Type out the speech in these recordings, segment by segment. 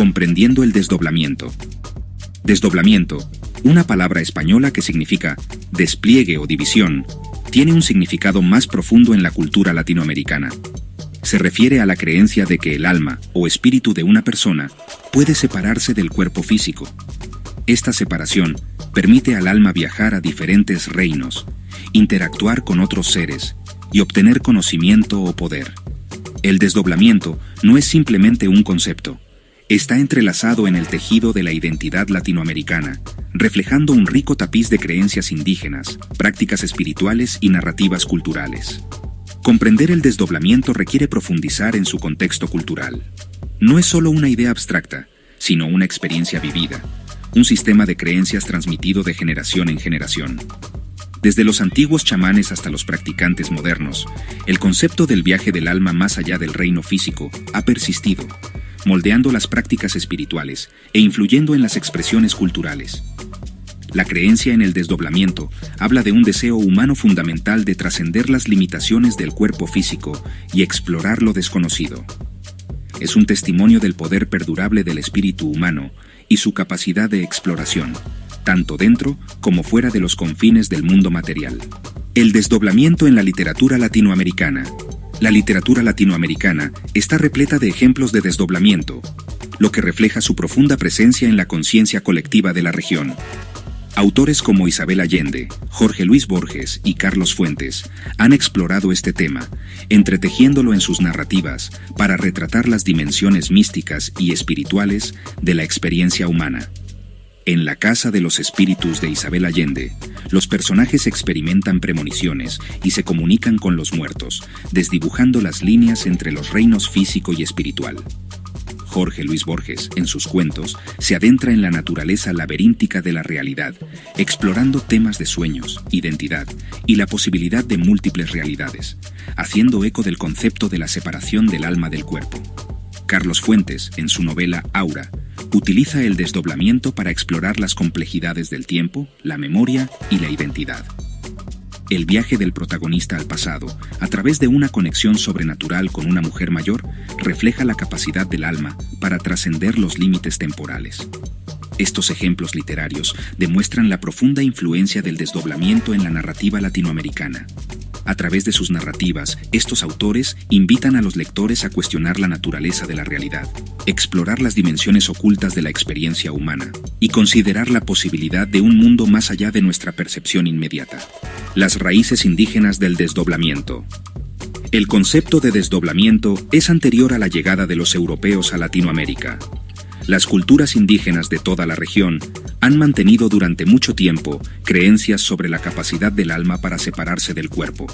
Comprendiendo el desdoblamiento. Desdoblamiento, una palabra española que significa despliegue o división, tiene un significado más profundo en la cultura latinoamericana. Se refiere a la creencia de que el alma o espíritu de una persona puede separarse del cuerpo físico. Esta separación permite al alma viajar a diferentes reinos, interactuar con otros seres y obtener conocimiento o poder. El desdoblamiento no es simplemente un concepto. Está entrelazado en el tejido de la identidad latinoamericana, reflejando un rico tapiz de creencias indígenas, prácticas espirituales y narrativas culturales. Comprender el desdoblamiento requiere profundizar en su contexto cultural. No es solo una idea abstracta, sino una experiencia vivida, un sistema de creencias transmitido de generación en generación. Desde los antiguos chamanes hasta los practicantes modernos, el concepto del viaje del alma más allá del reino físico ha persistido, moldeando las prácticas espirituales e influyendo en las expresiones culturales. La creencia en el desdoblamiento habla de un deseo humano fundamental de trascender las limitaciones del cuerpo físico y explorar lo desconocido. Es un testimonio del poder perdurable del espíritu humano y su capacidad de exploración, tanto dentro como fuera de los confines del mundo material. El desdoblamiento en la literatura latinoamericana. La literatura latinoamericana está repleta de ejemplos de desdoblamiento, lo que refleja su profunda presencia en la conciencia colectiva de la región. Autores como Isabel Allende, Jorge Luis Borges y Carlos Fuentes han explorado este tema, entretejiéndolo en sus narrativas para retratar las dimensiones místicas y espirituales de la experiencia humana. En La Casa de los Espíritus de Isabel Allende, los personajes experimentan premoniciones y se comunican con los muertos, desdibujando las líneas entre los reinos físico y espiritual. Jorge Luis Borges, en sus cuentos, se adentra en la naturaleza laberíntica de la realidad, explorando temas de sueños, identidad y la posibilidad de múltiples realidades, haciendo eco del concepto de la separación del alma del cuerpo. Carlos Fuentes, en su novela Aura, utiliza el desdoblamiento para explorar las complejidades del tiempo, la memoria y la identidad. El viaje del protagonista al pasado, a través de una conexión sobrenatural con una mujer mayor, refleja la capacidad del alma para trascender los límites temporales. Estos ejemplos literarios demuestran la profunda influencia del desdoblamiento en la narrativa latinoamericana. A través de sus narrativas, estos autores invitan a los lectores a cuestionar la naturaleza de la realidad, explorar las dimensiones ocultas de la experiencia humana y considerar la posibilidad de un mundo más allá de nuestra percepción inmediata. Las raíces indígenas del desdoblamiento. El concepto de desdoblamiento es anterior a la llegada de los europeos a Latinoamérica. Las culturas indígenas de toda la región han mantenido durante mucho tiempo creencias sobre la capacidad del alma para separarse del cuerpo.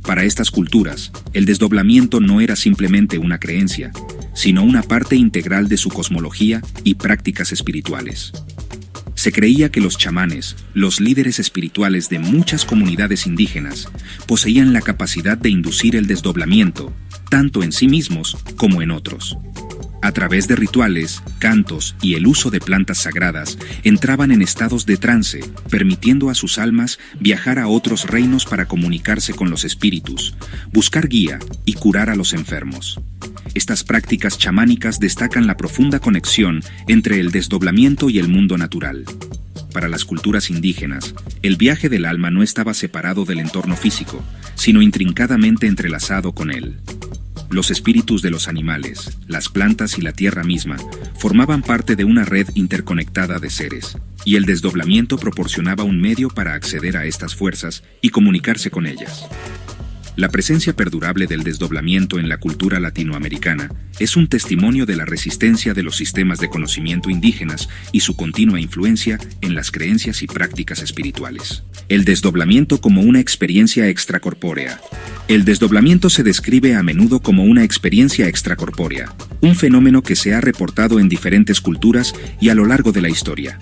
Para estas culturas, el desdoblamiento no era simplemente una creencia, sino una parte integral de su cosmología y prácticas espirituales. Se creía que los chamanes, los líderes espirituales de muchas comunidades indígenas, poseían la capacidad de inducir el desdoblamiento, tanto en sí mismos como en otros. A través de rituales, cantos y el uso de plantas sagradas, entraban en estados de trance, permitiendo a sus almas viajar a otros reinos para comunicarse con los espíritus, buscar guía y curar a los enfermos. Estas prácticas chamánicas destacan la profunda conexión entre el desdoblamiento y el mundo natural. Para las culturas indígenas, el viaje del alma no estaba separado del entorno físico, sino intrincadamente entrelazado con él. Los espíritus de los animales, las plantas y la tierra misma formaban parte de una red interconectada de seres, y el desdoblamiento proporcionaba un medio para acceder a estas fuerzas y comunicarse con ellas. La presencia perdurable del desdoblamiento en la cultura latinoamericana es un testimonio de la resistencia de los sistemas de conocimiento indígenas y su continua influencia en las creencias y prácticas espirituales. El desdoblamiento como una experiencia extracorpórea. El desdoblamiento se describe a menudo como una experiencia extracorpórea, un fenómeno que se ha reportado en diferentes culturas y a lo largo de la historia.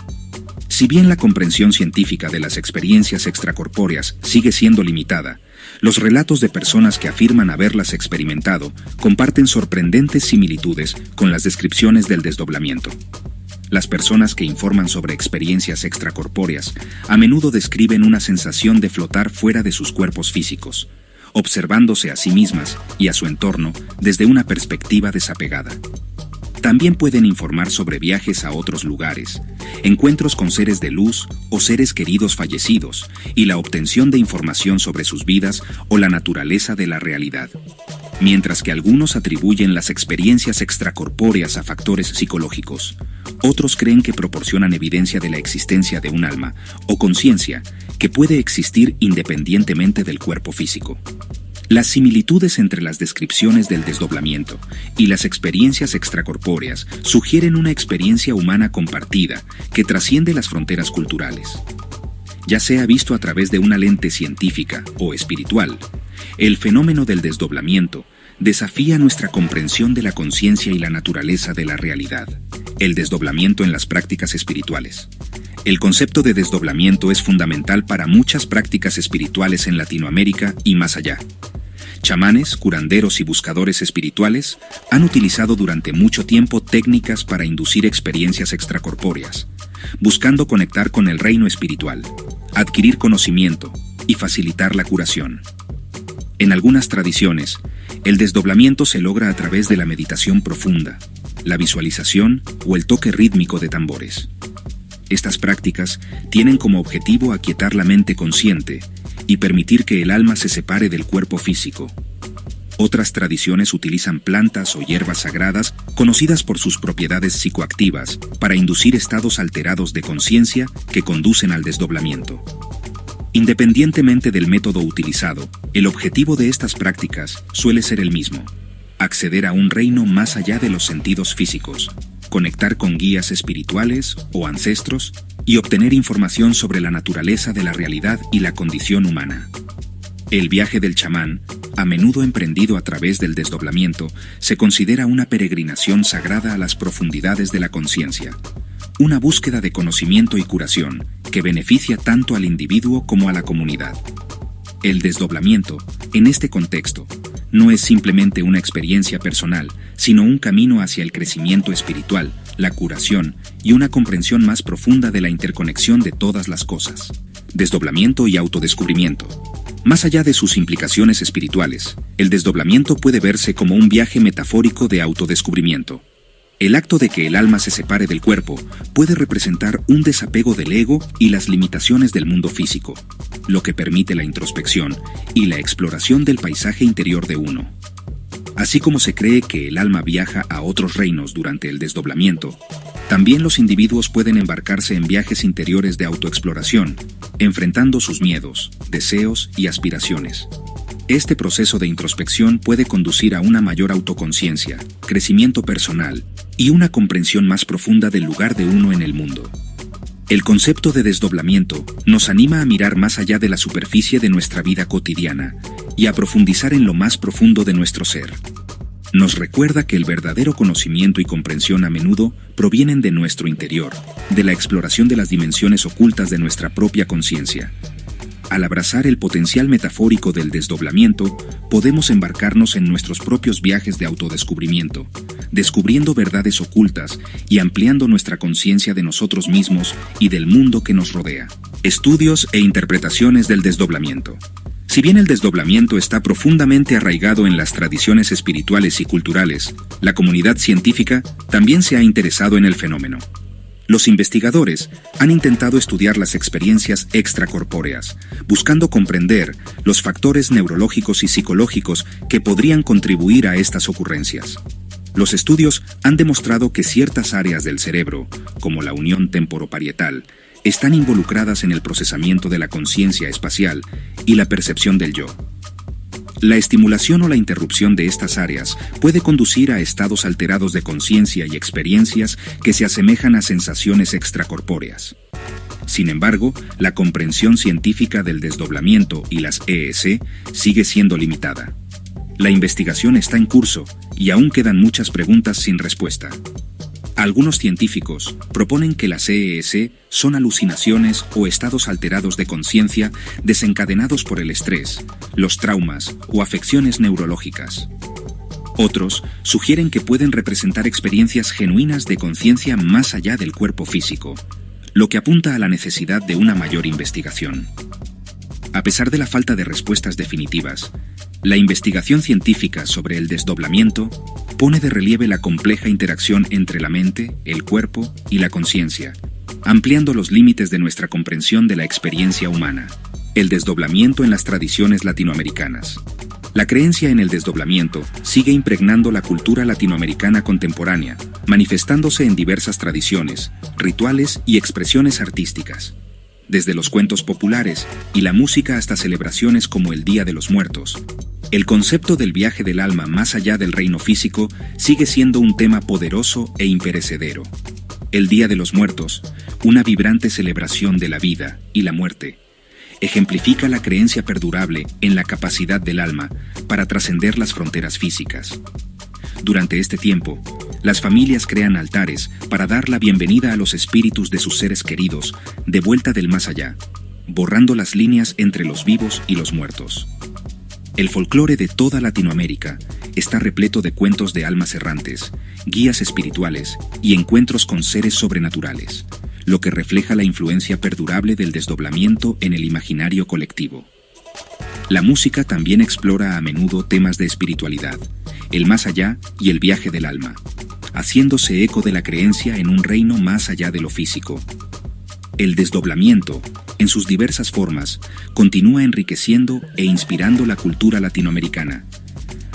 Si bien la comprensión científica de las experiencias extracorpóreas sigue siendo limitada, los relatos de personas que afirman haberlas experimentado comparten sorprendentes similitudes con las descripciones del desdoblamiento. Las personas que informan sobre experiencias extracorpóreas a menudo describen una sensación de flotar fuera de sus cuerpos físicos, observándose a sí mismas y a su entorno desde una perspectiva desapegada. También pueden informar sobre viajes a otros lugares, encuentros con seres de luz o seres queridos fallecidos y la obtención de información sobre sus vidas o la naturaleza de la realidad. Mientras que algunos atribuyen las experiencias extracorpóreas a factores psicológicos, otros creen que proporcionan evidencia de la existencia de un alma o conciencia que puede existir independientemente del cuerpo físico. Las similitudes entre las descripciones del desdoblamiento y las experiencias extracorpóreas sugieren una experiencia humana compartida que trasciende las fronteras culturales. Ya sea visto a través de una lente científica o espiritual, el fenómeno del desdoblamiento desafía nuestra comprensión de la conciencia y la naturaleza de la realidad. El desdoblamiento en las prácticas espirituales. El concepto de desdoblamiento es fundamental para muchas prácticas espirituales en Latinoamérica y más allá. Chamanes, curanderos y buscadores espirituales han utilizado durante mucho tiempo técnicas para inducir experiencias extracorpóreas, buscando conectar con el reino espiritual, adquirir conocimiento y facilitar la curación. En algunas tradiciones, el desdoblamiento se logra a través de la meditación profunda, la visualización o el toque rítmico de tambores. Estas prácticas tienen como objetivo aquietar la mente consciente y permitir que el alma se separe del cuerpo físico. Otras tradiciones utilizan plantas o hierbas sagradas conocidas por sus propiedades psicoactivas para inducir estados alterados de conciencia que conducen al desdoblamiento. Independientemente del método utilizado, el objetivo de estas prácticas suele ser el mismo: acceder a un reino más allá de los sentidos físicos, conectar con guías espirituales o ancestros y obtener información sobre la naturaleza de la realidad y la condición humana. El viaje del chamán, a menudo emprendido a través del desdoblamiento, se considera una peregrinación sagrada a las profundidades de la conciencia, una búsqueda de conocimiento y curación que beneficia tanto al individuo como a la comunidad. El desdoblamiento, en este contexto, no es simplemente una experiencia personal, sino un camino hacia el crecimiento espiritual, la curación y una comprensión más profunda de la interconexión de todas las cosas. Desdoblamiento y autodescubrimiento. Más allá de sus implicaciones espirituales, el desdoblamiento puede verse como un viaje metafórico de autodescubrimiento. El acto de que el alma se separe del cuerpo puede representar un desapego del ego y las limitaciones del mundo físico, lo que permite la introspección y la exploración del paisaje interior de uno. Así como se cree que el alma viaja a otros reinos durante el desdoblamiento, también los individuos pueden embarcarse en viajes interiores de autoexploración, enfrentando sus miedos, deseos y aspiraciones. Este proceso de introspección puede conducir a una mayor autoconciencia, crecimiento personal y una comprensión más profunda del lugar de uno en el mundo. El concepto de desdoblamiento nos anima a mirar más allá de la superficie de nuestra vida cotidiana y a profundizar en lo más profundo de nuestro ser. Nos recuerda que el verdadero conocimiento y comprensión a menudo provienen de nuestro interior, de la exploración de las dimensiones ocultas de nuestra propia conciencia. Al abrazar el potencial metafórico del desdoblamiento, podemos embarcarnos en nuestros propios viajes de autodescubrimiento, descubriendo verdades ocultas y ampliando nuestra conciencia de nosotros mismos y del mundo que nos rodea. Estudios e interpretaciones del desdoblamiento. Si bien el desdoblamiento está profundamente arraigado en las tradiciones espirituales y culturales, la comunidad científica también se ha interesado en el fenómeno. Los investigadores han intentado estudiar las experiencias extracorpóreas, buscando comprender los factores neurológicos y psicológicos que podrían contribuir a estas ocurrencias. Los estudios han demostrado que ciertas áreas del cerebro, como la unión temporoparietal, están involucradas en el procesamiento de la conciencia espacial y la percepción del yo. La estimulación o la interrupción de estas áreas puede conducir a estados alterados de conciencia y experiencias que se asemejan a sensaciones extracorpóreas. Sin embargo, la comprensión científica del desdoblamiento y las EEC sigue siendo limitada. La investigación está en curso y aún quedan muchas preguntas sin respuesta. Algunos científicos proponen que las EEC son alucinaciones o estados alterados de conciencia desencadenados por el estrés, los traumas o afecciones neurológicas. Otros sugieren que pueden representar experiencias genuinas de conciencia más allá del cuerpo físico, lo que apunta a la necesidad de una mayor investigación. A pesar de la falta de respuestas definitivas, la investigación científica sobre el desdoblamiento pone de relieve la compleja interacción entre la mente, el cuerpo y la conciencia, ampliando los límites de nuestra comprensión de la experiencia humana. El desdoblamiento en las tradiciones latinoamericanas. La creencia en el desdoblamiento sigue impregnando la cultura latinoamericana contemporánea, manifestándose en diversas tradiciones, rituales y expresiones artísticas. Desde los cuentos populares y la música hasta celebraciones como el Día de los Muertos, el concepto del viaje del alma más allá del reino físico sigue siendo un tema poderoso e imperecedero. El Día de los Muertos, una vibrante celebración de la vida y la muerte, ejemplifica la creencia perdurable en la capacidad del alma para trascender las fronteras físicas. Durante este tiempo, las familias crean altares para dar la bienvenida a los espíritus de sus seres queridos de vuelta del más allá, borrando las líneas entre los vivos y los muertos. El folclore de toda Latinoamérica está repleto de cuentos de almas errantes, guías espirituales y encuentros con seres sobrenaturales, lo que refleja la influencia perdurable del desdoblamiento en el imaginario colectivo. La música también explora a menudo temas de espiritualidad, el más allá y el viaje del alma, haciéndose eco de la creencia en un reino más allá de lo físico. El desdoblamiento, en sus diversas formas, continúa enriqueciendo e inspirando la cultura latinoamericana,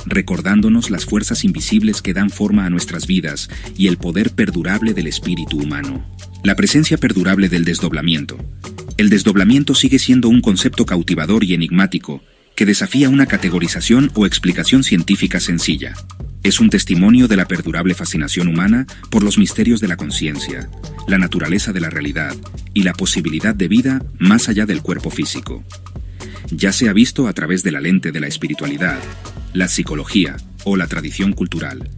recordándonos las fuerzas invisibles que dan forma a nuestras vidas y el poder perdurable del espíritu humano. La presencia perdurable del desdoblamiento. El desdoblamiento sigue siendo un concepto cautivador y enigmático que desafía una categorización o explicación científica sencilla. Es un testimonio de la perdurable fascinación humana por los misterios de la conciencia, la naturaleza de la realidad y la posibilidad de vida más allá del cuerpo físico. Ya sea visto a través de la lente de la espiritualidad, la psicología o la tradición cultural,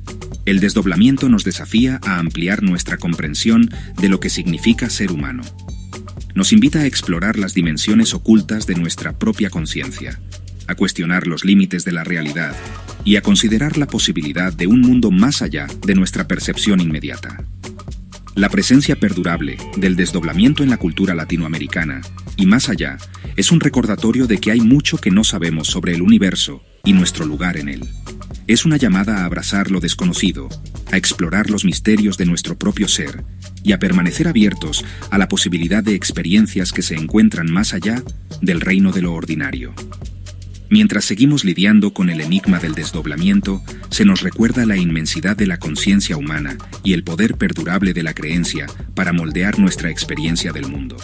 el desdoblamiento nos desafía a ampliar nuestra comprensión de lo que significa ser humano. Nos invita a explorar las dimensiones ocultas de nuestra propia conciencia, a cuestionar los límites de la realidad y a considerar la posibilidad de un mundo más allá de nuestra percepción inmediata. La presencia perdurable del desdoblamiento en la cultura latinoamericana y más allá es un recordatorio de que hay mucho que no sabemos sobre el universo y nuestro lugar en él. Es una llamada a abrazar lo desconocido, a explorar los misterios de nuestro propio ser y a permanecer abiertos a la posibilidad de experiencias que se encuentran más allá del reino de lo ordinario. Mientras seguimos lidiando con el enigma del desdoblamiento, se nos recuerda la inmensidad de la conciencia humana y el poder perdurable de la creencia para moldear nuestra experiencia del mundo.